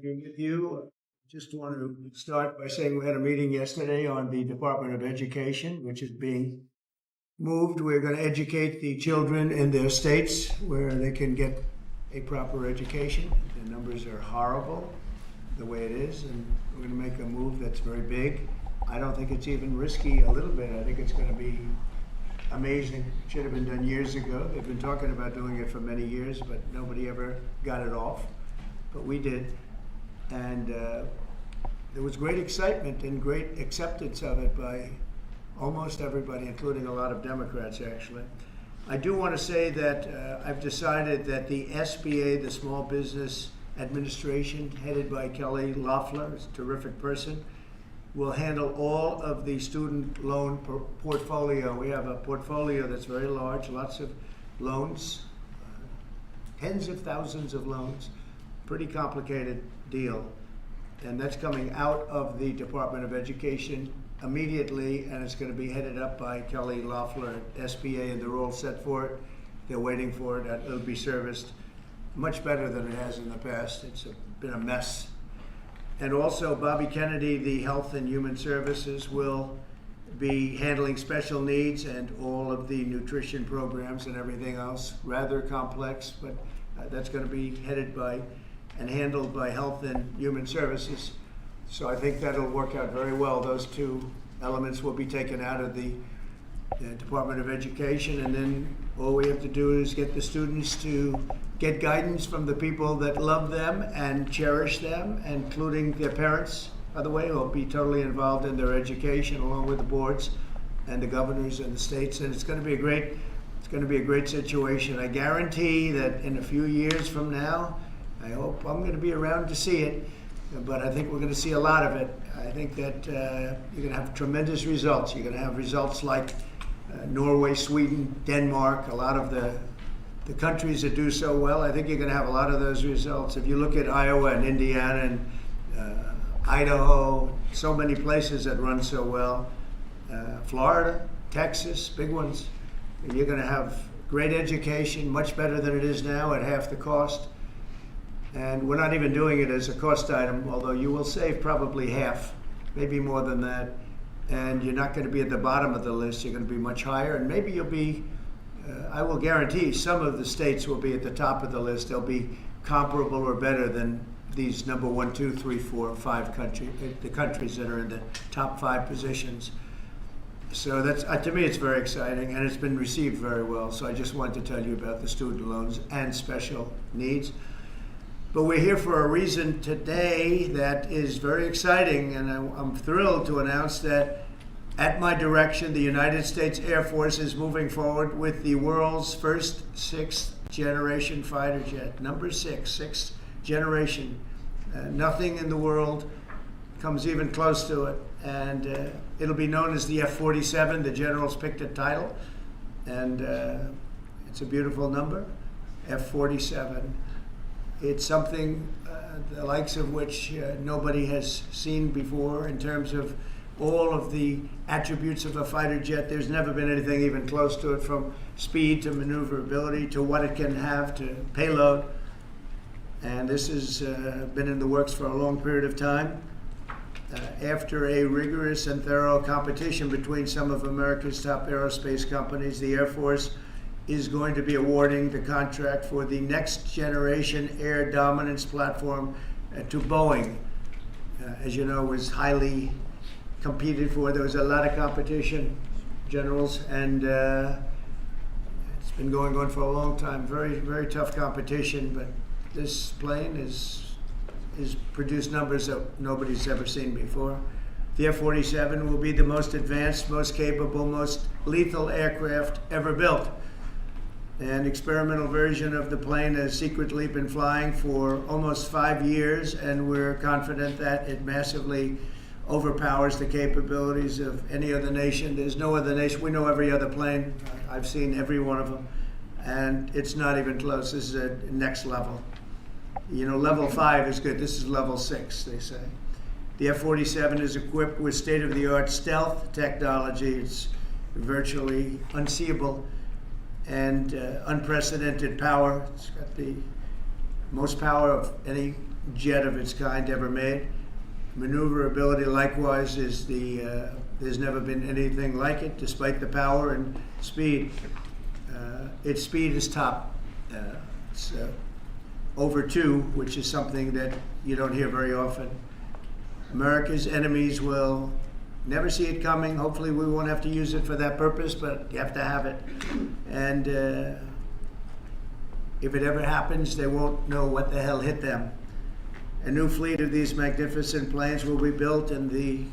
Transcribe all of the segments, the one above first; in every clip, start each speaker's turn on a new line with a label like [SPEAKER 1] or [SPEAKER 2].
[SPEAKER 1] Being with you. Just want to start by saying we had a meeting yesterday on the Department of Education, which is being moved. We're going to educate the children in their states where they can get a proper education. The numbers are horrible the way it is, and we're going to make a move that's very big. I don't think it's even risky a little bit. I think it's going to be amazing. It should have been done years ago. They've been talking about doing it for many years, but nobody ever got it off. But we did. And there was great excitement and great acceptance of it by almost everybody, including a lot of Democrats, actually. I do want to say that I've decided that the SBA, the Small Business Administration, headed by Kelly Loeffler, is a terrific person, will handle all of the student loan portfolio. We have a portfolio that's very large, lots of loans, tens of thousands of loans, pretty complicated deal. And that's coming out of the Department of Education immediately, and it's going to be headed up by Kelly Loeffler at SBA, and they're all set for it. They're waiting for it. It'll be serviced much better than it has in the past. It's been a mess. And also, Bobby Kennedy, the Health and Human Services, will be handling special needs and all of the nutrition programs and everything else. Rather complex, but that's going to be headed by and handled by Health and Human Services. So I think that'll work out very well. Those two elements will be taken out of the Department of Education, and then all we have to do is get the students to get guidance from the people that love them and cherish them, including their parents, by the way, who will be totally involved in their education, along with the boards and the governors and the states. And it's going to be a great situation. I guarantee that in a few years from now, I hope I'm going to be around to see it, but I think we're going to see a lot of it. I think that you're going to have tremendous results. You're going to have results like Norway, Sweden, Denmark, a lot of the countries that do so well. I think you're going to have a lot of those results. If you look at Iowa and Indiana and Idaho, so many places that run so well, Florida, Texas, big ones, you're going to have great education, much better than it is now at half the cost. And we're not even doing it as a cost item, although you will save probably half, maybe more than that. And you're not going to be at the bottom of the list. You're going to be much higher. And maybe you'll be, I will guarantee some of the states will be at the top of the list. They'll be comparable or better than these number 1, 2, 3, 4, 5 countries, the countries that are in the top 5 positions. So that's, to me, it's very exciting, and it's been received very well. So I just wanted to tell you about the student loans and special needs. But we're here for a reason today that is very exciting, and I'm thrilled to announce that at my direction, the United States Air Force is moving forward with the world's first 6th generation fighter jet. Number 6, 6th generation. Nothing in the world comes even close to it. And it'll be known as the F-47. The generals picked a title, and it's a beautiful number, F-47. It's something the likes of which nobody has seen before in terms of all of the attributes of a fighter jet. There's never been anything even close to it, from speed to maneuverability to what it can have to payload. And this has been in the works for a long period of time. After a rigorous and thorough competition between some of America's top aerospace companies, the Air Force is going to be awarding the contract for the next generation air dominance platform to Boeing. As you know, was highly competed for. There was a lot of competition, generals, and it's been going on for a long time. Very, very tough competition, but this plane is produced numbers that nobody's ever seen before. The F-47 will be the most advanced, most capable, most lethal aircraft ever built. An experimental version of the plane has secretly been flying for almost 5 years, and we're confident that it massively overpowers the capabilities of any other nation. There's no other nation. We know every other plane. I've seen every one of them, and it's not even close. This is a next level. You know, level 5 is good. This is level 6, they say. The F-47 is equipped with state-of-the-art stealth technology. It's virtually unseeable and unprecedented power. It's got the most power of any jet of its kind ever made. Maneuverability, likewise, is there's never been anything like it, despite the power and speed. Its speed is top. It's over 2, which is something that you don't hear very often. America's enemies will never see it coming. Hopefully we won't have to use it for that purpose, but you have to have it. And if it ever happens, they won't know what the hell hit them. A new fleet of these magnificent planes will be built in the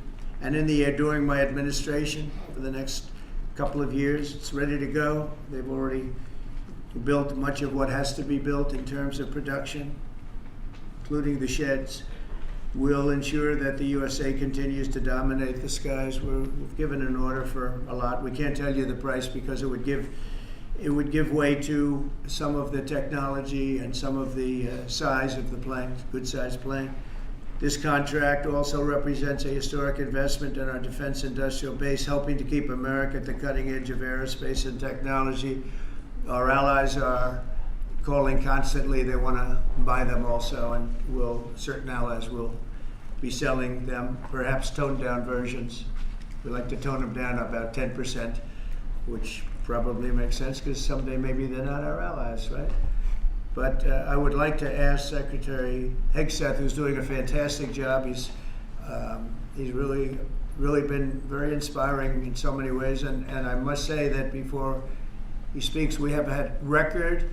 [SPEAKER 1] air during my administration for the next couple of years. It's ready to go. They've already built much of what has to be built in terms of production, including the sheds. We'll ensure that the USA continues to dominate the skies. We've given an order for a lot. We can't tell you the price because it would give way to some of the technology and some of the size of the plane, good sized plane. This contract also represents a historic investment in our defense industrial base, helping to keep America at the cutting edge of aerospace and technology. Our allies are calling constantly. They want to buy them also, and certain allies will be selling them, perhaps toned down versions. We like to tone them down about 10%, which probably makes sense because someday maybe they're not our allies, right? But I would like to ask Secretary Hegseth, who's doing a fantastic job. He's really been very inspiring in so many ways, and I must say that before he speaks, we have had record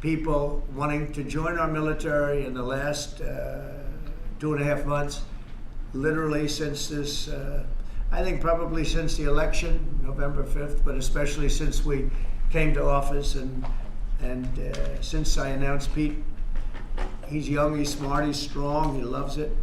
[SPEAKER 1] people wanting to join our military in the last 2.5 months, literally since this, I think probably since the election, November 5th, but especially since we came to office and since I announced Pete. He's young, he's smart, he's strong, he loves it,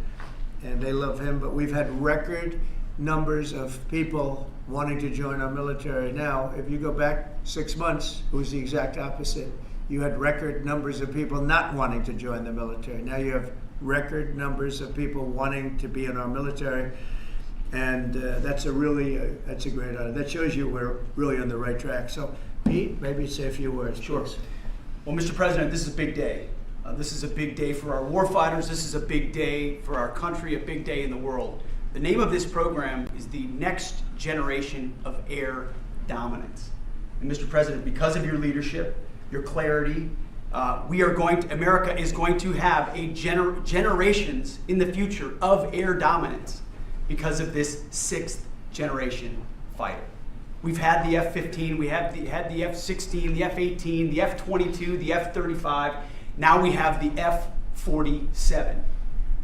[SPEAKER 1] and they love him, but we've had record numbers of people wanting to join our military. Now, if you go back 6 months, it was the exact opposite. You had record numbers of people not wanting to join the military. Now you have record numbers of people wanting to be in our military, and that's a great honor. That shows you we're really on the right track. So, Pete, maybe say a few words.
[SPEAKER 2] Sure.
[SPEAKER 1] Please.
[SPEAKER 2] Well, Mr. President, this is a big day. This is a big day for our warfighters. This is a big day for our country, a big day in the world. The name of this program is the Next Generation of Air Dominance. And Mr. President, because of your leadership, your clarity, America is going to have generations in the future of air dominance because of this 6th generation fighter. We've had the F-15, we had the F-16, the F-18, the F-22, the F-35. Now we have the F-47,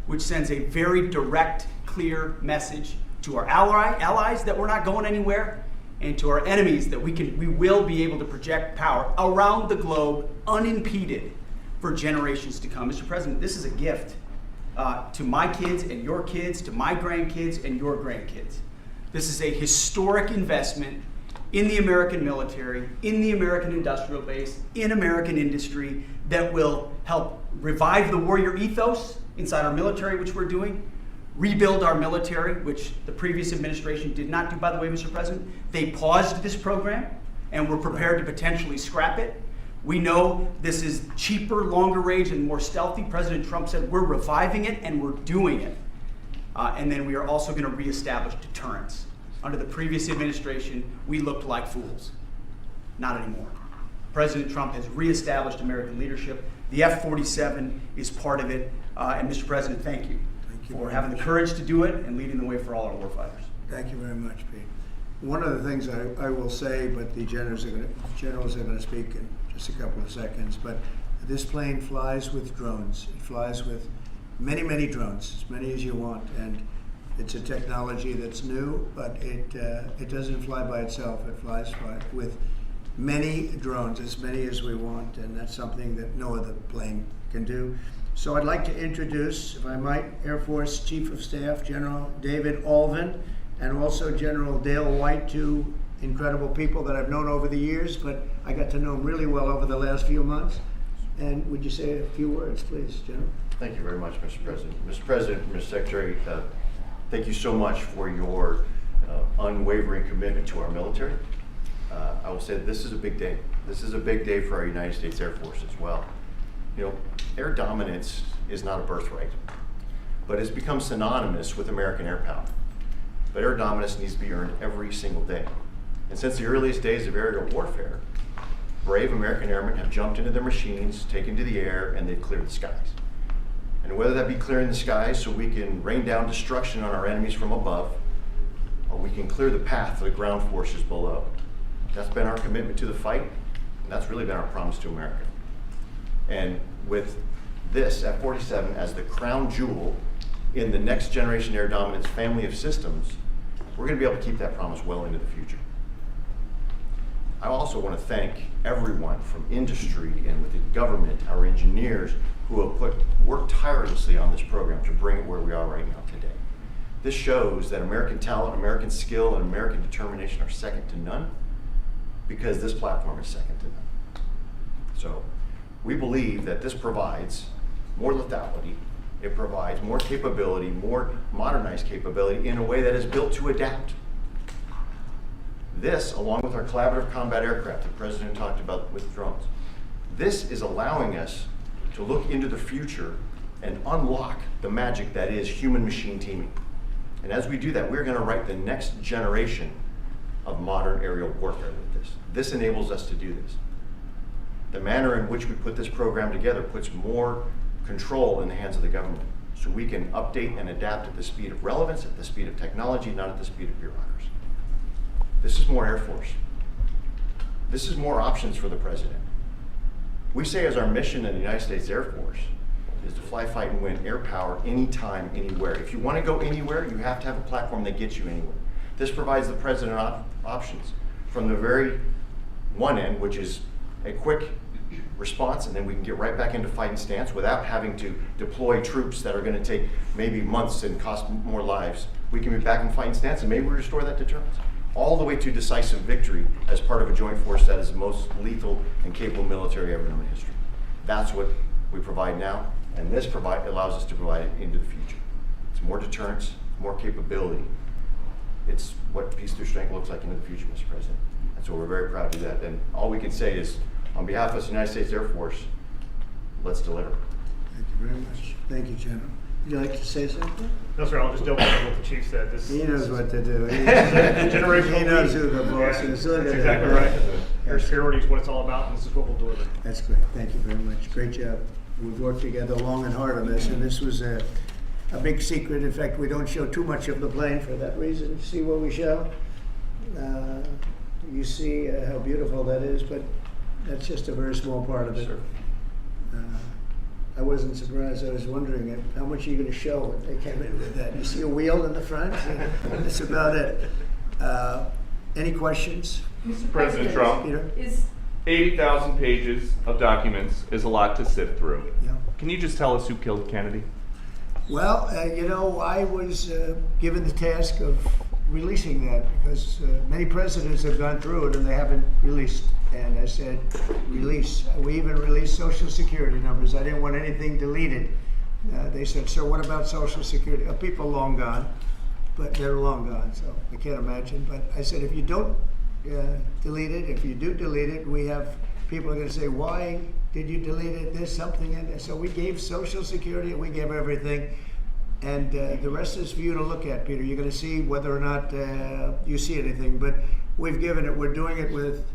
[SPEAKER 2] which sends a very direct, clear message to our allies that we're not going anywhere, and to our enemies that we will be able to project power around the globe unimpeded for generations to come. Mr. President, this is a gift to my kids and your kids, to my grandkids and your grandkids. This is a historic investment in the American military, in the American industrial base, in American industry that will help revive the warrior ethos inside our military, which we're doing, rebuild our military, which the previous administration did not do, by the way, Mr. President. They paused this program and were prepared to potentially scrap it. We know this is cheaper, longer range, and more stealthy. President Trump said we're reviving it and we're doing it. And then we are also going to reestablish deterrence. Under the previous administration, we looked like fools. Not anymore. President Trump has reestablished American leadership. The F-47 is part of it. And Mr. President, thank you for having the courage to do it and leading the way for all our warfighters.
[SPEAKER 1] Thank you very much, Pete. One of the things I will say, but the generals are going to speak in just a couple of seconds, but this plane flies with drones. It flies with many, many drones, as many as you want, and it's a technology that's new, but it doesn't fly by itself. It flies with many drones, as many as we want, and that's something that no other plane can do. So I'd like to introduce, if I might, Air Force Chief of Staff General David Alvin, and also General Dale White, two incredible people that I've known over the years, but I got to know them really well over the last few months. And would you say a few words, please, General?
[SPEAKER 3] Thank you very much, Mr. President. Mr. President, Mr. Secretary, thank you so much for your unwavering commitment to our military. I will say this is a big day. This is a big day for our United States Air Force as well. You know, air dominance is not a birthright, but it's become synonymous with American air power. But air dominance needs to be earned every single day. And since the earliest days of aerial warfare, brave American airmen have jumped into their machines, taken to the air, and they've cleared the skies. And whether that be clearing the skies so we can rain down destruction on our enemies from above, or we can clear the path to the ground forces below. That's been our commitment to the fight, and that's really been our promise to America. And with this F-47 as the crown jewel in the next generation air dominance family of systems, we're going to be able to keep that promise well into the future. I also want to thank everyone from industry and with the government, our engineers, who have worked tirelessly on this program to bring it where we are right now today. This shows that American talent, American skill, and American determination are second to none, because this platform is second to none. So we believe that this provides more lethality, it provides more capability, more modernized capability in a way that is built to adapt. This, along with our collaborative combat aircraft the President talked about with drones, this is allowing us to look into the future and unlock the magic that is human-machine teaming. And as we do that, we're going to write the next generation of modern aerial warfare with this. This enables us to do this. The manner in which we put this program together puts more control in the hands of the government, so we can update and adapt at the speed of relevance, at the speed of technology, not at the speed of bureaucracy. This is more Air Force. This is more options for the President. We say as our mission in the United States Air Force is to fly, fight, and win air power anytime, anywhere. If you want to go anywhere, you have to have a platform that gets you anywhere. This provides the President options from the very one end, which is a quick response, and then we can get right back into fight and stance without having to deploy troops that are going to take maybe months and cost more lives. We can be back in fight and stance, and maybe we restore that deterrence. All the way to decisive victory as part of a joint force that is the most lethal and capable military ever known in history. That's what we provide now, and this allows us to provide it into the future. It's more deterrence, more capability. It's what peace through strength looks like into the future, Mr. President. And so we're very proud to do that. And all we can say is, on behalf of the United States Air Force, let's deliver.
[SPEAKER 1] Thank you very much. Thank you, General. Would you like to say something?
[SPEAKER 4] No, sir, I'll just double check what the chief said.
[SPEAKER 1] He knows what to do. He
[SPEAKER 4] Generational
[SPEAKER 1] knows
[SPEAKER 4] lead.
[SPEAKER 1] who the boss is. Look
[SPEAKER 4] That's
[SPEAKER 1] at
[SPEAKER 4] exactly
[SPEAKER 1] that.
[SPEAKER 4] right. Air security is what it's all about, and this is what we'll deliver.
[SPEAKER 1] That's great. Thank you very much. Great job. We've worked together long and hard on this, and this was a big secret. In fact, we don't show too much of the plane for that reason. See what we show? You see how beautiful that is, but that's just a very small part of it.
[SPEAKER 3] Sure.
[SPEAKER 1] I wasn't surprised. I was wondering how much are you going to show when they came in with that. You see a wheel in the front? That's about it. Any questions?
[SPEAKER 5] Mr. President Trump,
[SPEAKER 1] Peter?
[SPEAKER 5] is
[SPEAKER 6] 80,000 pages of documents is a lot to sift through.
[SPEAKER 1] Yeah.
[SPEAKER 6] Can you just tell us who killed Kennedy?
[SPEAKER 1] Well, I was given the task of releasing that because many presidents have gone through it and they haven't released. And I said, release. We even released Social Security numbers. I didn't want anything deleted. They said, sir, what about Social Security? People long gone, but they're long gone, so I can't imagine. But I said, if you don't delete it, if you do delete it, we have people are going to say, why did you delete it? There's something in there. So we gave Social Security, we gave everything. And the rest is for you to look at, Peter. You're going to see whether or not you see anything. But we've given it. We're doing it with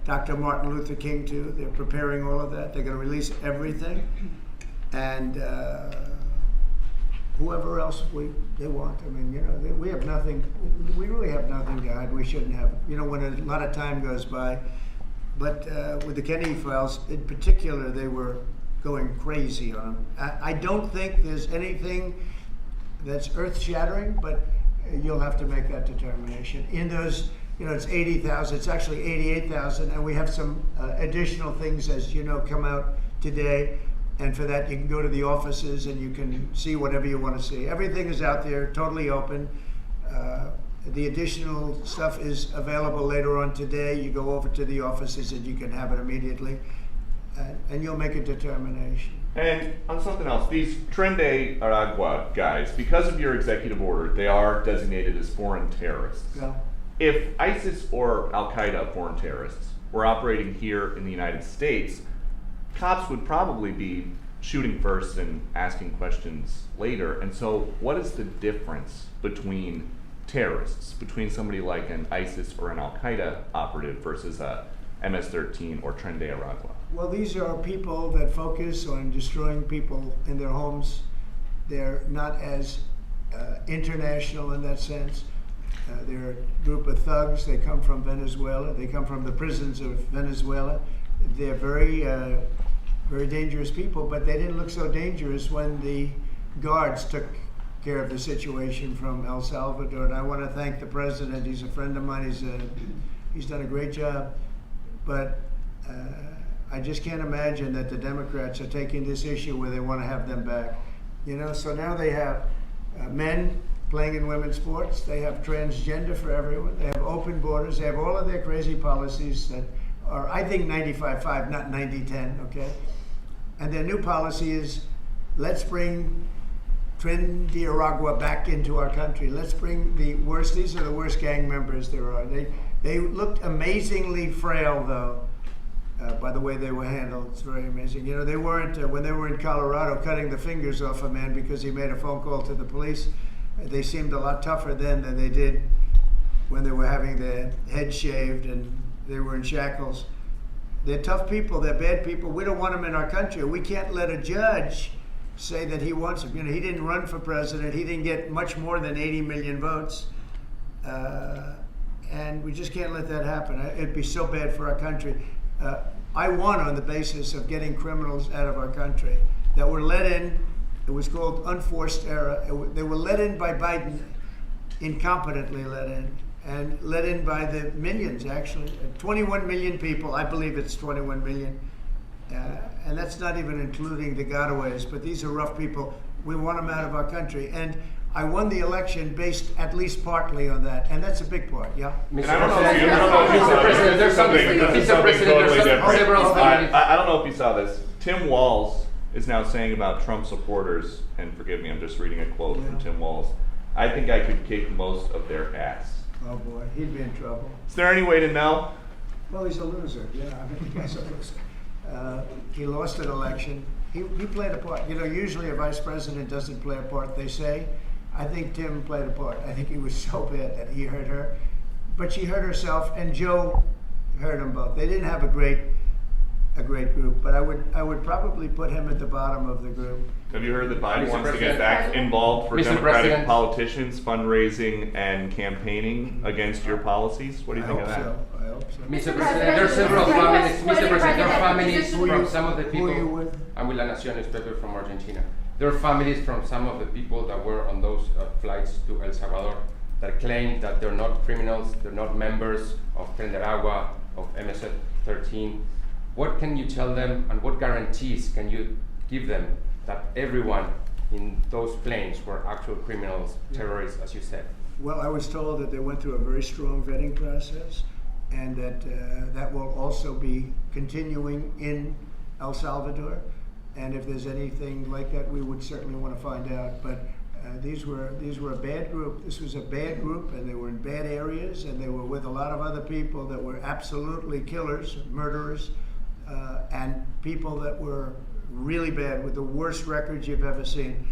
[SPEAKER 1] Dr. Martin Luther King, too. They're preparing all of that. They're going to release everything. And whoever else they want. I mean, we have nothing. We really have nothing to hide. We shouldn't have. When a lot of time goes by. But with the Kennedy files, in particular, they were going crazy on them. I don't think there's anything that's earth-shattering, but you'll have to make that determination. In those, it's 80,000, it's actually 88,000, and we have some additional things, as you know, come out today. And for that, you can go to the offices and you can see whatever you want to see. Everything is out there, totally open. The additional stuff is available later on today. You go over to the offices and you can have it immediately. And you'll make a determination.
[SPEAKER 6] And on something else, these Tren de Aragua guys, because of your executive order, they are designated as foreign terrorists.
[SPEAKER 1] Yeah.
[SPEAKER 6] If ISIS or Al-Qaeda foreign terrorists were operating here in the United States, cops would probably be shooting first and asking questions later. And so what is the difference between terrorists, between somebody like an ISIS or an Al-Qaeda operative versus a MS-13 or Tren de Aragua?
[SPEAKER 1] Well, these are people that focus on destroying people in their homes. They're not as international in that sense. They're a group of thugs. They come from Venezuela. They come from the prisons of Venezuela. They're very, very dangerous people, but they didn't look so dangerous when the guards took care of the situation from El Salvador. And I want to thank the president. He's a friend of mine. He's done a great job. But I just can't imagine that the Democrats are taking this issue where they want to have them back. You know, so now they have men playing in women's sports. They have transgender for everyone. They have open borders. They have all of their crazy policies that are, I think, 95-5, not 90-10, okay? And their new policy is, let's bring Tren de Aragua back into our country. Let's bring the worst, these are the worst gang members there are. They looked amazingly frail, though, by the way they were handled. It's very amazing. You know, they weren't, when they were in Colorado cutting the fingers off a man because he made a phone call to the police, they seemed a lot tougher then than they did when they were having their heads shaved and they were in shackles. They're tough people. They're bad people. We don't want them in our country. We can't let a judge say that he wants them. You know, he didn't run for president. He didn't get much more than 80 million votes. And we just can't let that happen. It'd be so bad for our country. I won on the basis of getting criminals out of our country that were let in. It was called unforced error. They were let in by Biden, incompetently let in, and let in by the millions, actually. 21 million people, I believe it's 21 million. And that's not even including the gotaways, but these are rough people. We want them out of our country. And I won the election based at least partly on that, and that's a big part, yeah?
[SPEAKER 6] And I don't know if you saw this. Tim Walz is now saying about Trump supporters, and forgive me, I'm just reading a quote from Tim Walz, I think I could kick most of their ass.
[SPEAKER 1] Oh boy, he'd be in trouble.
[SPEAKER 6] Is there any way to know?
[SPEAKER 1] Well, he's a loser, yeah, I mean, the guy's a loser. He lost an election. He played a part. You know, usually a vice president doesn't play a part, they say. I think Tim played a part. I think he was so bad that he hurt her. But she hurt herself, and Joe hurt them both. They didn't have a great group, but I would probably put him at the bottom of the group.
[SPEAKER 6] Have you heard that Biden wants to get back involved for Democratic politicians, fundraising and campaigning against your policies? What do you think of that?
[SPEAKER 1] I hope so.
[SPEAKER 5] Mr. President, there are several families. Mr. President, there are families
[SPEAKER 1] Who
[SPEAKER 5] from
[SPEAKER 1] you-
[SPEAKER 5] some of the
[SPEAKER 1] who are you
[SPEAKER 5] people.
[SPEAKER 1] with?
[SPEAKER 5] I'm with La Nación newspaper from Argentina. There are families from some of the people that were on those flights to El Salvador that claim that they're not criminals, they're not members of Tren de Aragua, of MS-13. What can you tell them, and what guarantees can you give them that everyone in those planes were actual criminals, terrorists, as you said?
[SPEAKER 1] Well, I was told that they went through a very strong vetting process, and that that will also be continuing in El Salvador. And if there's anything like that, we would certainly want to find out. But these were a bad group. This was a bad group, and they were in bad areas, and they were with a lot of other people that were absolutely killers, murderers, and people that were really bad with the worst records you've ever seen.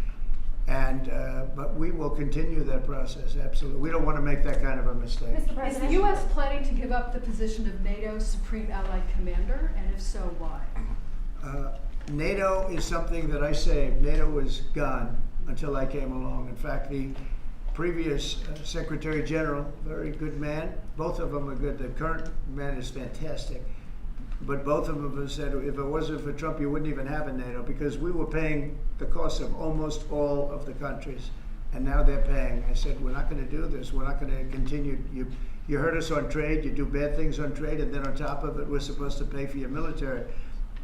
[SPEAKER 1] And but we will continue that process, absolutely. We don't want to make that kind of a mistake.
[SPEAKER 7] Mr. President, is the U.S. planning to give up the position of NATO's Supreme Allied Commander, and if so, why?
[SPEAKER 1] NATO is something that I saved. NATO was gone until I came along. In fact, the previous Secretary General, very good man, both of them are good. The current man is fantastic. But both of them have said, if it wasn't for Trump, you wouldn't even have a NATO, because we were paying the cost of almost all of the countries. And now they're paying. I said, we're not going to do this. We're not going to continue. You hurt us on trade. You do bad things on trade. And then on top of it, we're supposed to pay for your military.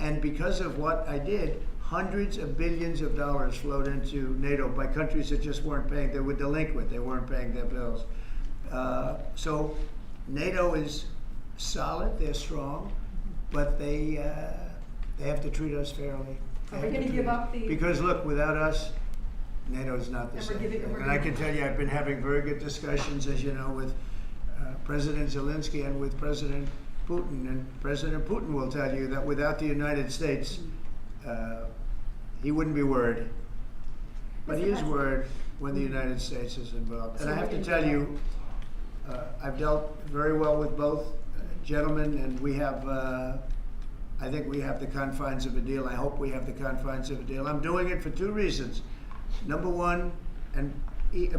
[SPEAKER 1] And because of what I did, hundreds of billions of dollars flowed into NATO by countries that just weren't paying. They were delinquent. They weren't paying their bills. So NATO is solid. They're strong. But they have to treat us fairly.
[SPEAKER 7] Are we going to give up the...
[SPEAKER 1] Because look, without us, NATO is not the same. And I can tell you, I've been having very good discussions, as you know, with President Zelensky and with President Putin, and President Putin will tell you that without the United States, he wouldn't be worried. But he is worried when the United States is involved. And I have to tell you, I've dealt very well with both gentlemen, and we have, I think we have the confines of a deal. I hope we have the confines of a deal. I'm doing it for two reasons. Number one, and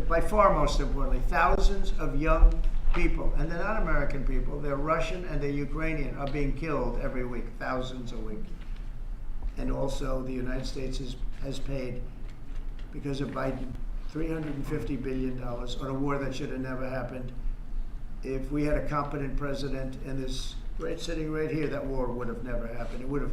[SPEAKER 1] by far most importantly, thousands of young people, and they're not American people, they're Russian and they're Ukrainian, are being killed every week, thousands a week. And also the United States has paid, because of Biden, $350 billion on a war that should have never happened. If we had a competent president and this sitting right here, that war would have never happened. It would have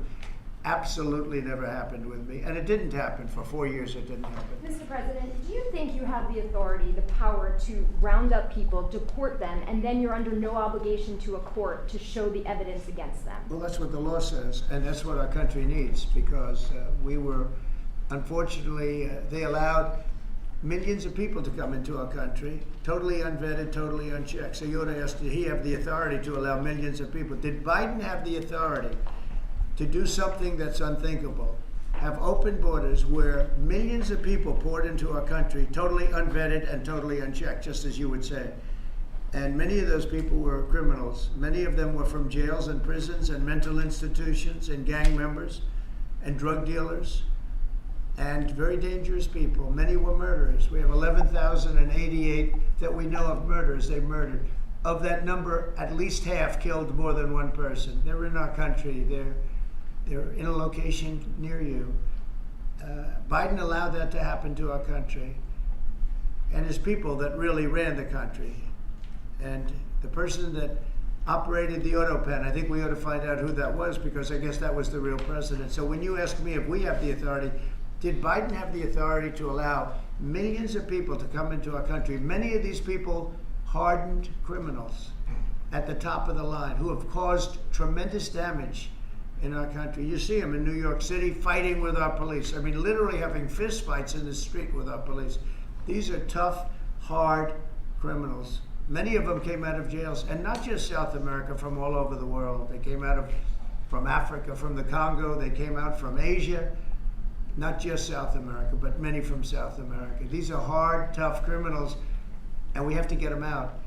[SPEAKER 1] absolutely never happened with me. And it didn't happen. For 4 years, it didn't happen.
[SPEAKER 8] Mr. President, do you think you have the authority, the power to round up people, deport them, and then you're under no obligation to a court to show the evidence against them?
[SPEAKER 1] Well, that's what the law says, and that's what our country needs, because we were, unfortunately, they allowed millions of people to come into our country, totally unvetted, totally unchecked. So you ought to ask, did he have the authority to allow millions of people? Did Biden have the authority to do something that's unthinkable? Have open borders where millions of people poured into our country, totally unvetted and totally unchecked, just as you would say. And many of those people were criminals. Many of them were from jails and prisons and mental institutions and gang members and drug dealers and very dangerous people. Many were murderers. We have 11,088 that we know of murders they've murdered. Of that number, at least half killed more than one person. They're in our country. They're in a location near you. Biden allowed that to happen to our country. And his people that really ran the country. And the person that operated the auto pen, I think we ought to find out who that was, because I guess that was the real president. So when you ask me if we have the authority, did Biden have the authority to allow millions of people to come into our country? Many of these people, hardened criminals at the top of the line who have caused tremendous damage in our country. You see them in New York City fighting with our police. I mean, literally having fist fights in the street with our police. These are tough, hard criminals. Many of them came out of jails, and not just South America, from all over the world. They came out from Africa, from the Congo. They came out from Asia. Not just South America, but many from South America. These are hard, tough criminals, and we have to get them out.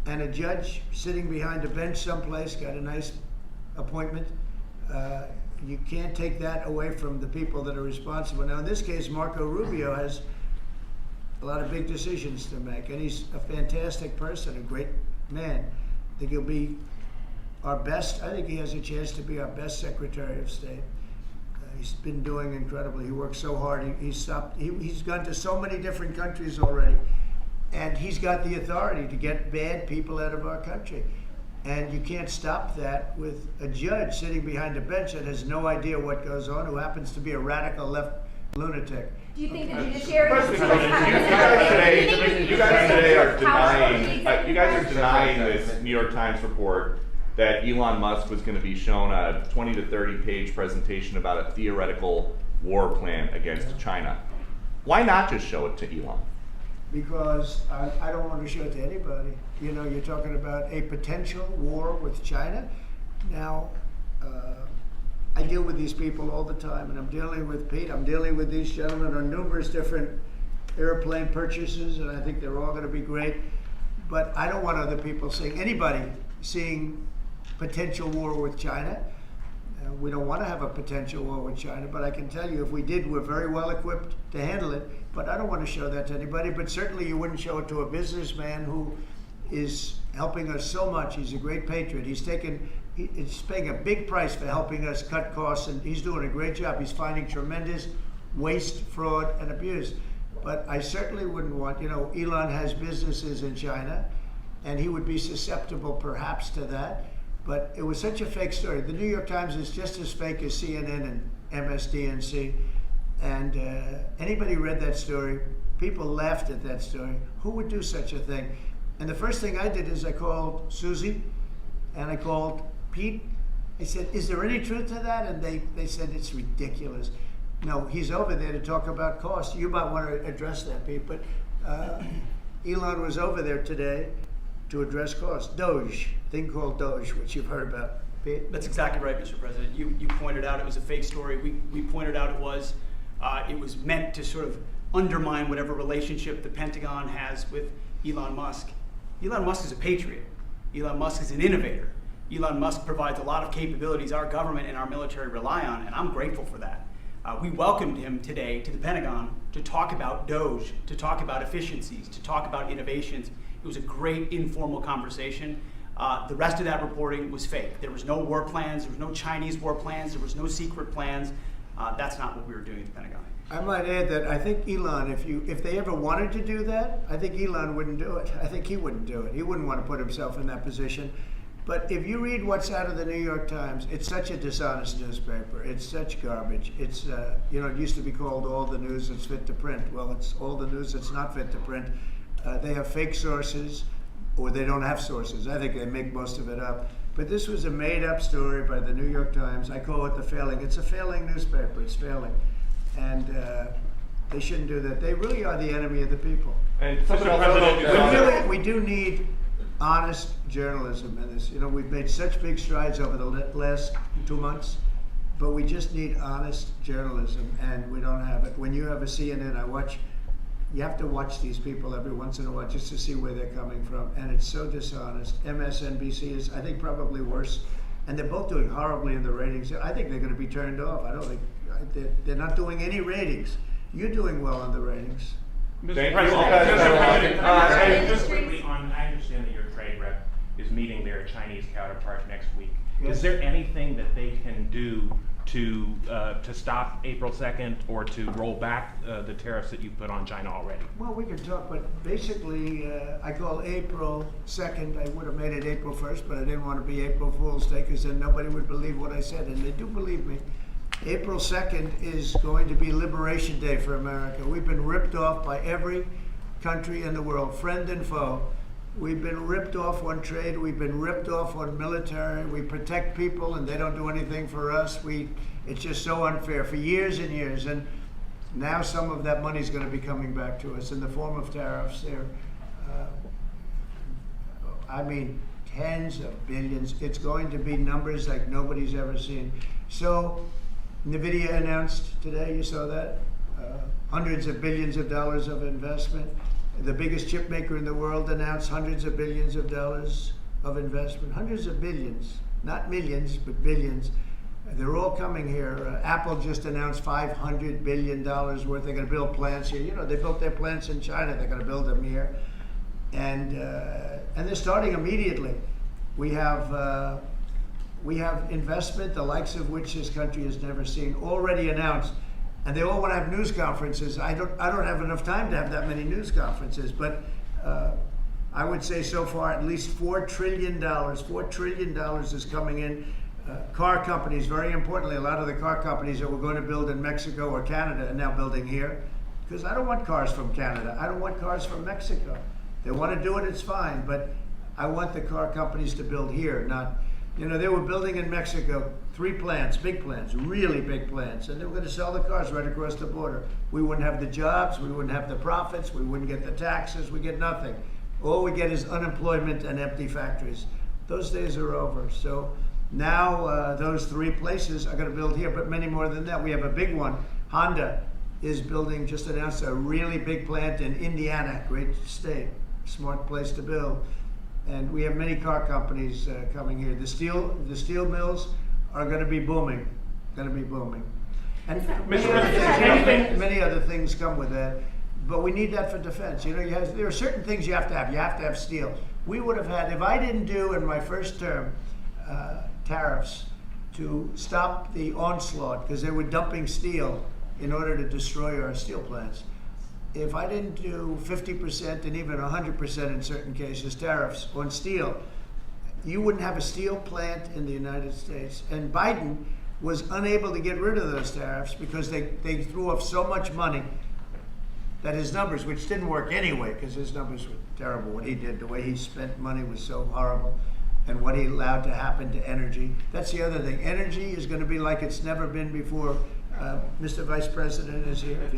[SPEAKER 1] And a judge sitting behind a bench someplace got a nice appointment. You can't take that away from the people that are responsible. Now, in this case, Marco Rubio has a lot of big decisions to make, and he's a fantastic person, a great man. I think he'll be our best. I think he has a chance to be our best Secretary of State. He's been doing incredibly. He works so hard. He's gone to so many different countries already, and he's got the authority to get bad people out of our country. And you can't stop that with a judge sitting behind a bench that has no idea what goes on, who happens to be a radical left lunatic.
[SPEAKER 8] Do you think the judiciary is
[SPEAKER 6] You guys today are denying. You guys are denying this New York Times report that Elon Musk was going to be shown a 20 to 30 page presentation about a theoretical war plan against China. Why not just show it to Elon?
[SPEAKER 1] Because I don't want to show it to anybody. You know, you're talking about a potential war with China. Now, I deal with these people all the time, and I'm dealing with Pete. I'm dealing with these gentlemen on numerous different airplane purchases, and I think they're all going to be great. But I don't want other people anybody seeing potential war with China. We don't want to have a potential war with China, but I can tell you if we did, we're very well equipped to handle it. But I don't want to show that to anybody. But certainly you wouldn't show it to a businessman who is helping us so much. He's a great patriot. He's paying a big price for helping us cut costs, and he's doing a great job. He's finding tremendous waste, fraud, and abuse. But I certainly wouldn't want, Elon has businesses in China, and he would be susceptible perhaps to that. But it was such a fake story. The New York Times is just as fake as CNN and MSDNC. And anybody read that story, people laughed at that story. Who would do such a thing? And the first thing I did is I called Susie and I called Pete. I said, is there any truth to that? And they said, it's ridiculous. No, he's over there to talk about cost. You might want to address that, Pete. But Elon was over there today, to address costs. Doge, thing called Doge, which you've heard about. Pete?
[SPEAKER 2] That's exactly right, Mr. President. You pointed out it was a fake story. We pointed out it was meant to sort of undermine whatever relationship the Pentagon has with Elon Musk. Elon Musk is a patriot. Elon Musk is an innovator. Elon Musk provides a lot of capabilities our government and our military rely on, and I'm grateful for that. We welcomed him today to the Pentagon to talk about Doge, to talk about efficiencies, to talk about innovations. It was a great informal conversation. The rest of that reporting was fake. There was no war plans, there was no Chinese war plans, there was no secret plans. That's not what we were doing at the Pentagon.
[SPEAKER 1] I might add that I think Elon, if they ever wanted to do that, I think Elon wouldn't do it. I think he wouldn't do it. He wouldn't want to put himself in that position. But if you read what's out of the New York Times, it's such a dishonest newspaper. It's such garbage. It's, it used to be called all the news that's fit to print. Well, it's all the news that's not fit to print. They have fake sources, or they don't have sources. I think they make most of it up. But this was a made-up story by the New York Times. I call it the failing. It's a failing newspaper. It's failing. And they shouldn't do that. They really are the enemy of the people.
[SPEAKER 4] And Mr. President,
[SPEAKER 1] We do need honest journalism in this. We've made such big strides over the last 2 months, but we just need honest journalism, and we don't have it. When you have a CNN, you have to watch these people every once in a while just to see where they're coming from, and it's so dishonest. MSNBC is, I think, probably worse, and they're both doing horribly in the ratings. I think they're going to be turned off. I don't think they're not doing any ratings. You're doing well on the ratings.
[SPEAKER 4] Mr.
[SPEAKER 9] President,
[SPEAKER 8] President.
[SPEAKER 9] just quickly on, I understand that your trade rep is meeting their Chinese counterpart next week.
[SPEAKER 1] Yes.
[SPEAKER 9] Is there anything that they can do to stop April 2nd or to roll back the tariffs that you put on China already?
[SPEAKER 1] Well, we can talk, but basically, I call April 2nd. I would have made it April 1st, but I didn't want to be April Fool's Day because then nobody would believe what I said, and they do believe me. April 2nd is going to be Liberation Day for America. We've been ripped off by every country in the world, friend and foe. We've been ripped off on trade. We've been ripped off on military. We protect people and they don't do anything for us. It's just so unfair for years and years. And now some of that money is going to be coming back to us in the form of tariffs. Tens of billions. It's going to be numbers like nobody's ever seen. So NVIDIA announced today, you saw that, hundreds of billions of dollars of investment. The biggest chip maker in the world announced hundreds of billions of dollars of investment. Hundreds of billions, not millions, but billions. They're all coming here. Apple just announced $500 billion worth. They're going to build plants here. They built their plants in China. They're going to build them here. And they're starting immediately. We have investment, the likes of which this country has never seen, already announced. And they all want to have news conferences. I don't have enough time to have that many news conferences, but I would say so far at least $4 trillion. $4 trillion is coming in. Car companies, very importantly, a lot of the car companies that were going to build in Mexico or Canada are now building here. Because I don't want cars from Canada. I don't want cars from Mexico. They want to do it, it's fine, but I want the car companies to build here, not, they were building in Mexico 3 plants, big plants, really big plants, and they were going to sell the cars right across the border. We wouldn't have the jobs, we wouldn't have the profits, we wouldn't get the taxes, we get nothing. All we get is unemployment and empty factories. Those days are over. So now those 3 places are going to build here, but many more than that. We have a big one. Honda is building, just announced a really big plant in Indiana, great state, smart place to build. And we have many car companies coming here. The steel mills are going to be booming, And many other things come with that. But we need that for defense. There are certain things you have to have. You have to have steel. We would have had, if I didn't do in my first term tariffs to stop the onslaught, because they were dumping steel in order to destroy our steel plants. If I didn't do 50% and even 100% in certain cases tariffs on steel, you wouldn't have a steel plant in the United States. And Biden was unable to get rid of those tariffs because they threw off so much money that his numbers, which didn't work anyway, because his numbers were terrible, what he did, the way he spent money was so horrible, and what he allowed to happen to energy. That's the other thing. Energy is going to be like it's never been before. Mr. Vice President is here. Do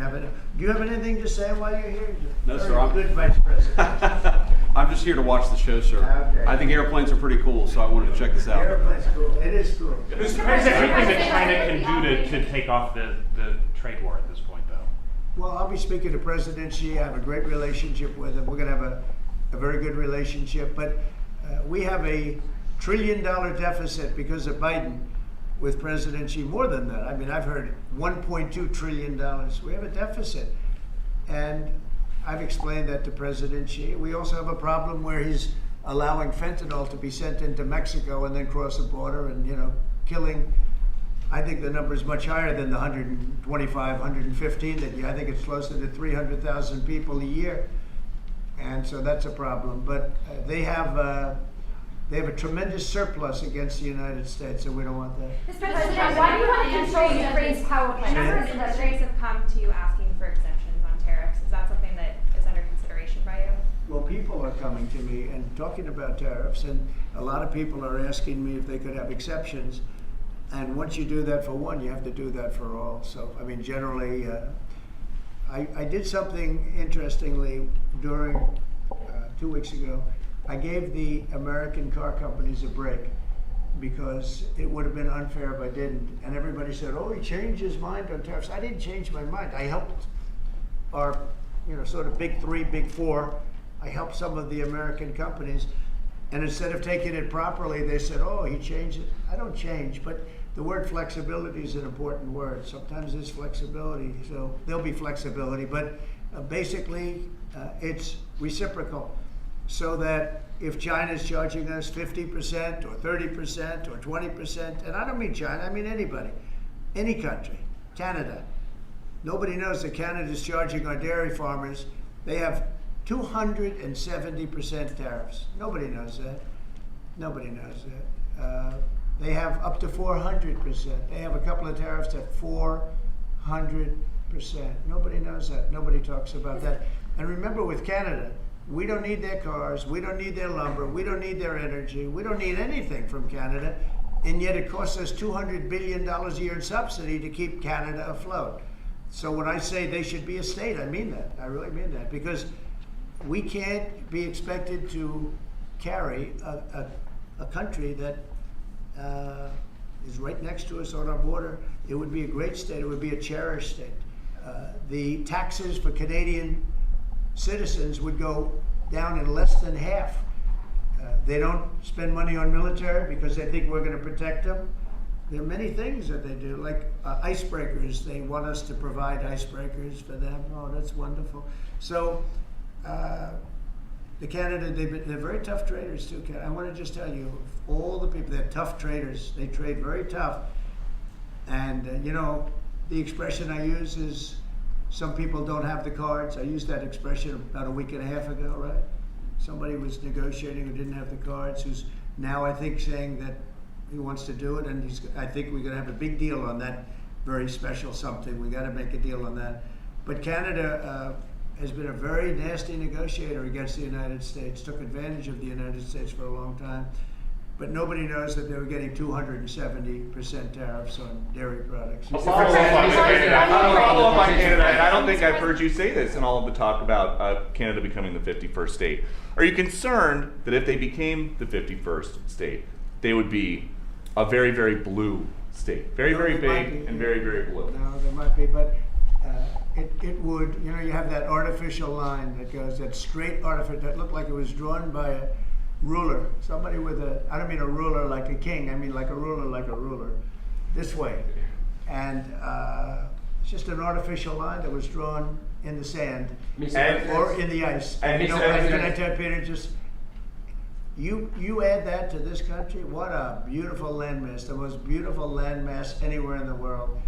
[SPEAKER 1] you have anything to say while you're here?
[SPEAKER 10] No, sir.
[SPEAKER 1] Good Vice President.
[SPEAKER 10] I'm just here to watch the show, sir.
[SPEAKER 1] Okay.
[SPEAKER 10] I think airplanes are pretty cool, so I wanted to check this out.
[SPEAKER 1] Airplane's cool. It is cool.
[SPEAKER 9] Mr. President, anything that China can do to take off the trade war at this point, though?
[SPEAKER 1] Well, I'll be speaking to President Xi. I have a great relationship with him. We're going to have a very good relationship. But we have a $1 trillion deficit because of Biden with President Xi. More than that. I mean, I've heard $1.2 trillion. We have a deficit. And I've explained that to President Xi. We also have a problem where he's allowing fentanyl to be sent into Mexico and then cross the border and, killing. I think the number is much higher than the 125, 115 that I think it's closer to 300,000 people a year. And so that's a problem. But they have a tremendous surplus against the United States, and we don't want that.
[SPEAKER 8] Mr. President, why do you want to control Ukraine's power
[SPEAKER 11] A
[SPEAKER 8] plant?
[SPEAKER 11] number of industries have come to you asking for exemptions on tariffs. Is that something that is under consideration by you?
[SPEAKER 1] Well, people are coming to me and talking about tariffs, and a lot of people are asking me if they could have exceptions. And once you do that for one, you have to do that for all. So, I mean, generally, I did something interestingly during 2 weeks ago. I gave the American car companies a break because it would have been unfair if I didn't. And everybody said, oh, he changed his mind on tariffs. I didn't change my mind. I helped our, sort of big three, big four. I helped some of the American companies. And instead of taking it properly, they said, oh, he changed it. I don't change, but the word flexibility is an important word. Sometimes there's flexibility, so there'll be flexibility, but basically it's reciprocal. So that if China's charging us 50% or 30% or 20%, and I don't mean China, I mean anybody, any country, Canada. Nobody knows that Canada's charging our dairy farmers. They have 270% tariffs. Nobody knows that. Nobody knows that. They have up to 400%. They have a couple of tariffs at 400%. Nobody knows that. Nobody talks about that. And remember, with Canada, we don't need their cars, we don't need their lumber, we don't need their energy, we don't need anything from Canada, and yet it costs us $200 billion a year in subsidy to keep Canada afloat. So when I say they should be a state, I mean that. I really mean that, because we can't be expected to carry a country that is right next to us on our border. It would be a great state, it would be a cherished state. The taxes for Canadian citizens would go down in less than half. They don't spend money on military because they think we're going to protect them. There are many things that they do, like icebreakers. They want us to provide icebreakers for them. Oh, that's wonderful. So the Canada, they're very tough traders too. I want to just tell you, all the people, they're tough traders. They trade very tough. And the expression I use is, some people don't have the cards. I used that expression about a week and a half ago, right? Somebody was negotiating who didn't have the cards, who's now, I think, saying that he wants to do it, and I think we're going to have a big deal on that very special something. We got to make a deal on that. But Canada has been a very nasty negotiator against the United States, took advantage of the United States for a long time. But nobody knows that they were getting 270% tariffs on dairy products.
[SPEAKER 6] A follow-up on Canada, and I don't think I've heard you say this in all of the talk about Canada becoming the 51st state. Are you concerned that if they became the 51st state, they would be a very, very blue state? Very, very big and very, very blue.
[SPEAKER 1] No, there might be, but it would, you have that artificial line that goes, that straight artificial, that looked like it was drawn by a ruler. Somebody with I don't mean a ruler like a king, I mean like a ruler, this way. And it's just an artificial line that was drawn in the sand or in the ice. And can I tell you, Peter, just, you add that to this country, what a beautiful landmass, the most beautiful landmass anywhere in the world.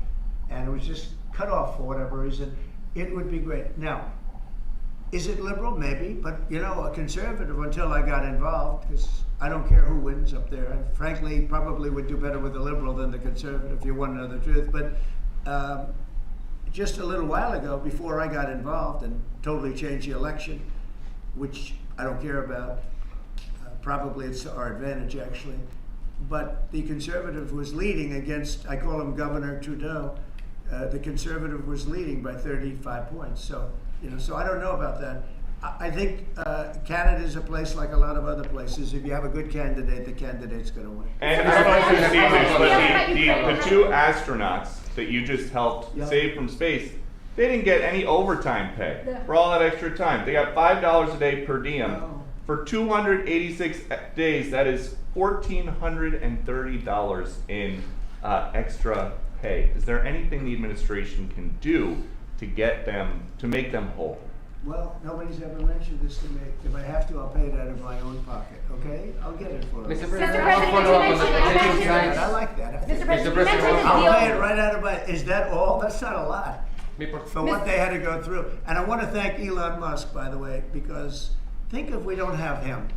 [SPEAKER 1] And it was just cut off for whatever reason. It would be great. Now, is it liberal? Maybe, but a conservative until I got involved, because I don't care who wins up there. I frankly probably would do better with the liberal than the conservative, if you want to know the truth. But just a little while ago, before I got involved and totally changed the election, which I don't care about, probably it's to our advantage actually, but the conservative was leading against, I call him Governor Trudeau, the conservative was leading by 35 points. So, so I don't know about that. I think Canada is a place like a lot of other places. If you have a good candidate, the candidate's going to win.
[SPEAKER 6] And I don't know if you've seen this, but the two astronauts that you just helped save from space, they didn't get any overtime pay for all that extra time. They got $5 a day per diem. For 286 days, that is $1,430 in extra pay. Is there anything the administration can do to get them, to make them whole?
[SPEAKER 1] Well, nobody's ever mentioned this to me. If I have to, I'll pay it out of my own pocket, okay? I'll get it for you.
[SPEAKER 5] Mr.
[SPEAKER 8] Mr.
[SPEAKER 5] President,
[SPEAKER 8] President,
[SPEAKER 5] follow up on the
[SPEAKER 8] you
[SPEAKER 5] potential
[SPEAKER 8] mentioned-
[SPEAKER 5] signs.
[SPEAKER 1] I like that.
[SPEAKER 8] Mr. President, you
[SPEAKER 5] President,
[SPEAKER 8] mentioned
[SPEAKER 1] I'll
[SPEAKER 8] the
[SPEAKER 1] pay
[SPEAKER 8] deal.
[SPEAKER 1] it right out of my, is that all? That's not a lot for what they had to go through. And I want to thank Elon Musk, by the way, because think if we don't have him.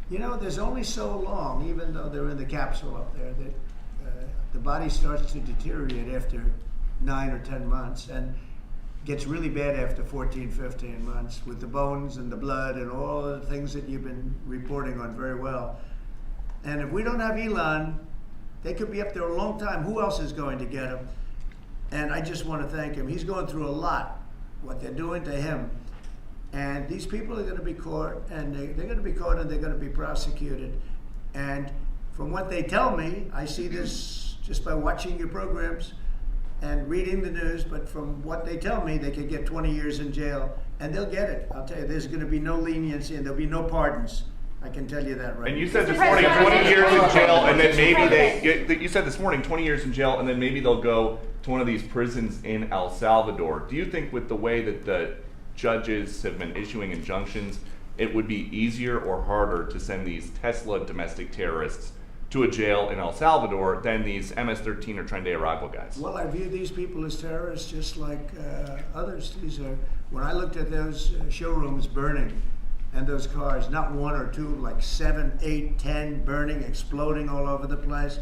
[SPEAKER 1] You know, there's only so long, even though they're in the capsule up there, that the body starts to deteriorate after 9 or 10 months and gets really bad after 14, 15 months with the bones and the blood and all the things that you've been reporting on very well. And if we don't have Elon, they could be up there a long time. Who else is going to get him? And I just want to thank him. He's going through a lot, what they're doing to him. And these people are going to be caught, and they're going to be caught, and they're going to be prosecuted. And from what they tell me, I see this just by watching your programs and reading the news, but from what they tell me, they could get 20 years in jail, and they'll get it. I'll tell you, there's going to be no leniency, and there'll be no pardons. I can tell you that right
[SPEAKER 6] And you
[SPEAKER 1] now.
[SPEAKER 6] said this morning 20 years in jail, and then maybe you said this morning 20 years in jail, and then maybe they'll go to one of these prisons in El Salvador. Do you think with the way that the judges have been issuing injunctions, it would be easier or harder to send these Tesla domestic terrorists to a jail in El Salvador than these MS-13 or Tren de Aragua guys?
[SPEAKER 1] Well, I view these people as terrorists just like others. These are, when I looked at those showrooms burning and those cars, not one or two, like 7, 8, 10 burning, exploding all over the place.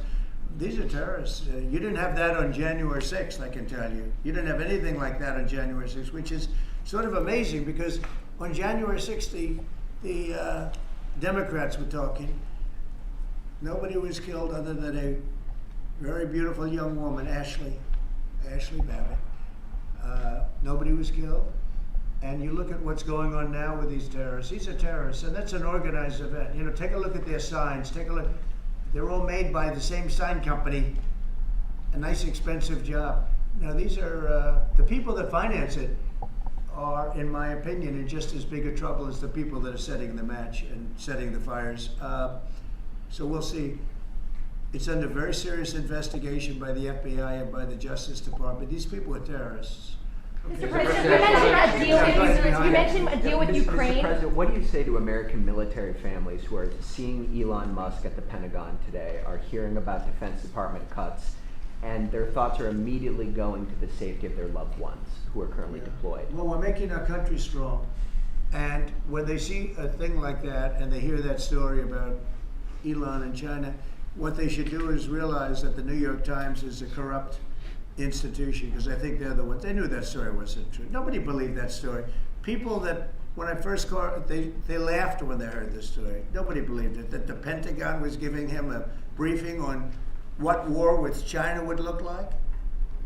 [SPEAKER 1] These are terrorists. You didn't have that on January 6th, I can tell you. You didn't have anything like that on January 6th, which is sort of amazing because on January 6th, the Democrats were talking. Nobody was killed other than a very beautiful young woman, Ashley Babbitt. Nobody was killed. And you look at what's going on now with these terrorists. These are terrorists, and that's an organized event. You know, take a look at their signs. Take a look. They're all made by the same sign company. A nice, expensive job. Now, these are the people that finance it are, in my opinion, in just as big a trouble as the people that are setting the match and setting the fires. So we'll see. It's under very serious investigation by the FBI and by the Justice Department. These people are terrorists. Okay.
[SPEAKER 8] Mr. President, you mentioned a deal with Ukraine.
[SPEAKER 12] Mr. President, what do you say to American military families who are seeing Elon Musk at the Pentagon today, are hearing about Defense Department cuts, and their thoughts are immediately going to the safety of their loved ones who are currently deployed?
[SPEAKER 1] Well, we're making our country strong. And when they see a thing like that and they hear that story about Elon and China, what they should do is realize that the New York Times is a corrupt institution, because I think they're the ones. They knew that story wasn't true. Nobody believed that story. People that, when I first called, they laughed when they heard the story. Nobody believed it, that the Pentagon was giving him a briefing on what war with China would look like,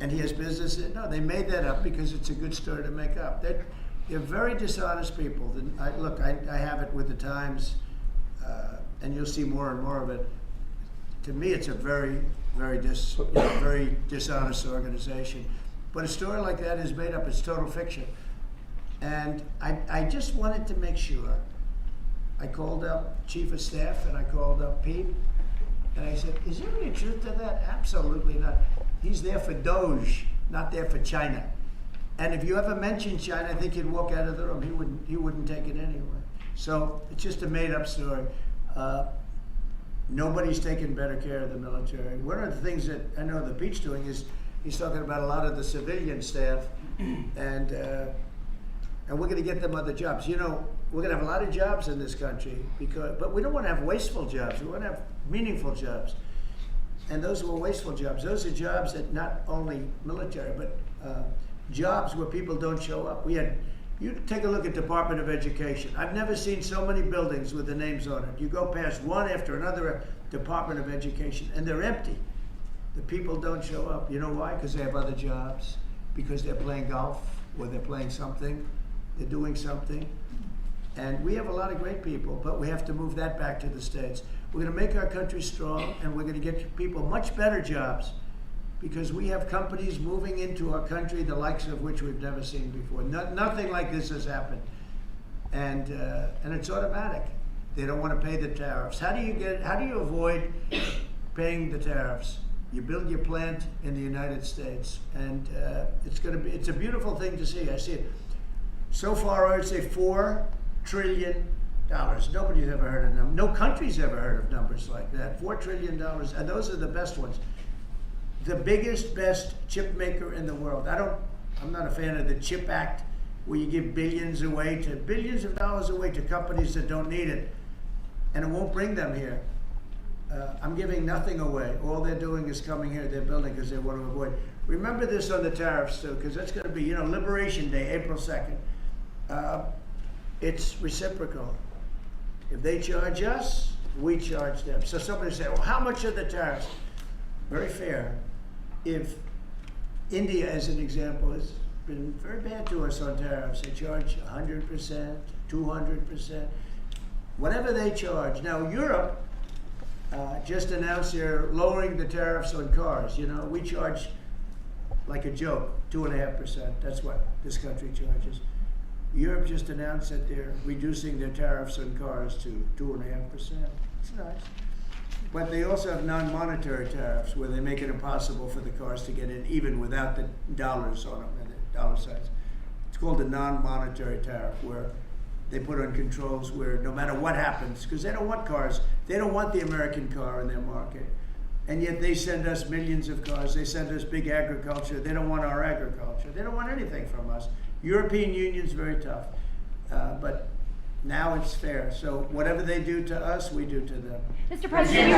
[SPEAKER 1] and he has business in. No, they made that up because it's a good story to make up. They're very dishonest people. I have it with the Times, and you'll see more and more of it. To me, it's a very, very dishonest organization. But a story like that is made up. It's total fiction. And I just wanted to make sure. I called up Chief of Staff and I called up Pete, and I said, is there any truth to that? Absolutely not. He's there for Doge, not there for China. And if you ever mention China, I think he'd walk out of the room. He wouldn't take it anyway. So it's just a made-up story. Nobody's taking better care of the military. One of the things that I know that Pete's doing is he's talking about a lot of the civilian staff, and we're going to get them other jobs. You know, we're going to have a lot of jobs in this country, but we don't want to have wasteful jobs. We want to have meaningful jobs. And those were wasteful jobs. Those are jobs that not only military, but jobs where people don't show up. You take a look at Department of Education. I've never seen so many buildings with the names on it. You go past one after another Department of Education, and they're empty. The people don't show up. You know why? Because they have other jobs, because they're playing golf, or they're playing something, they're doing something. And we have a lot of great people, but we have to move that back to the States. We're going to make our country strong, and we're going to get people much better jobs, because we have companies moving into our country, the likes of which we've never seen before. Nothing like this has happened. And it's automatic. They don't want to pay the tariffs. How do you avoid paying the tariffs? You build your plant in the United States, and it's a beautiful thing to see. I see it. So far, I would say $4 trillion. Nobody's ever heard of them. No country's ever heard of numbers like that. $4 trillion, and those are the best ones. The biggest, best chip maker in the world. I'm not a fan of the CHIP Act, where you give billions of dollars away to companies that don't need it, and it won't bring them here. I'm giving nothing away. All they're doing is coming here, they're building because they want to avoid. Remember this on the tariffs too, because that's going to be, Liberation Day, April 2nd. It's reciprocal. If they charge us, we charge them. So somebody say, well, how much are the tariffs? Very fair. If India, as an example, has been very bad to us on tariffs, they charge 100%, 200%, whatever they charge. Now, Europe just announced they're lowering the tariffs on cars. We charge like a joke, 2.5%. That's what this country charges. Europe just announced that they're reducing their tariffs on cars to 2.5%. It's nice. But they also have non-monetary tariffs, where they make it impossible for the cars to get in, even without the dollars on them and the dollar signs. It's called a non-monetary tariff, where they put on controls where no matter what happens, because they don't want cars, they don't want the American car in their market. And yet they send us millions of cars, they send us big agriculture, they don't want our agriculture, they don't want anything from us. European Union's very tough, but now it's fair. So whatever they do to us, we do to them.
[SPEAKER 8] Mr. President,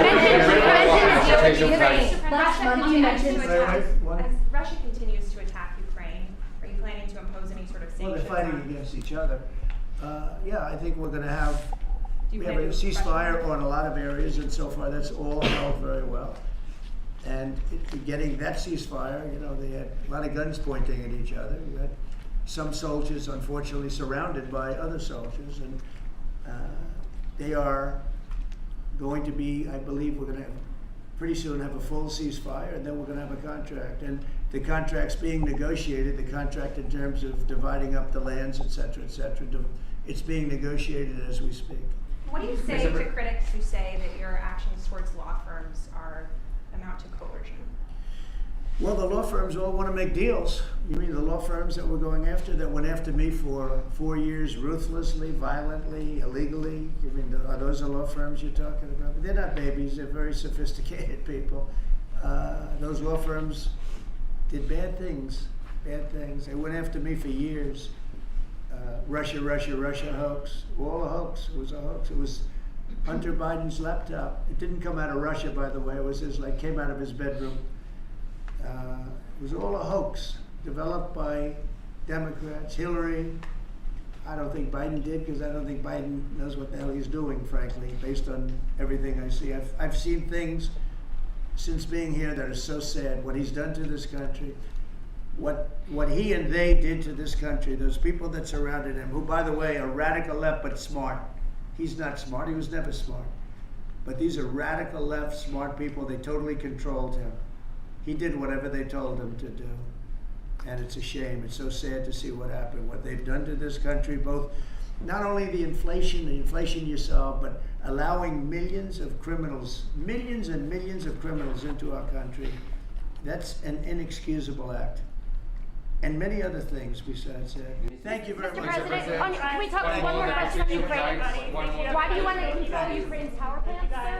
[SPEAKER 8] you mentioned last month you mentioned
[SPEAKER 11] as Russia continues to attack Ukraine, are you planning to impose any sort of sanctions?
[SPEAKER 1] Well, they're fighting against each other. Yeah, I think we're going to have
[SPEAKER 11] Do you
[SPEAKER 1] we have
[SPEAKER 11] plan
[SPEAKER 1] a
[SPEAKER 11] to
[SPEAKER 1] ceasefire on a lot of areas, and so far that's all held very well. And getting that ceasefire, they had a lot of guns pointing at each other. You had some soldiers, unfortunately, surrounded by other soldiers, and they are going to be, I believe, we're going to pretty soon have a full ceasefire, and then we're going to have a contract. And the contract's being negotiated, the contract in terms of dividing up the lands, et cetera, it's being negotiated as we speak.
[SPEAKER 11] What do you say to critics who say that your actions towards law firms amount to coercion?
[SPEAKER 1] Well, the law firms all want to make deals. You mean the law firms that we're going after, that went after me for 4 years, ruthlessly, violently, illegally? You mean, are those the law firms you're talking about? They're not babies, they're very sophisticated people. Those law firms did bad things. They went after me for years. Russia hoax, all a hoax. It was a hoax. It was Hunter Biden's laptop. It didn't come out of Russia, by the way. It was came out of his bedroom. It was all a hoax, developed by Democrats. Hillary, I don't think Biden did, because I don't think Biden knows what the hell he's doing, frankly, based on everything I see. I've seen things since being here that are so sad. What he's done to this country, what he and they did to this country, those people that surrounded him, who, by the way, are radical left but smart. He's not smart. He was never smart. But these are radical left, smart people. They totally controlled him. He did whatever they told him to do. And it's a shame. It's so sad to see what happened, what they've done to this country, both not only the inflation you saw, but allowing millions and millions of criminals into our country. That's an inexcusable act. And many other things besides that. Thank you very
[SPEAKER 8] Mr.
[SPEAKER 1] much.
[SPEAKER 8] President, can we talk one more question on Ukraine? Why do you want to control Ukraine's power plants?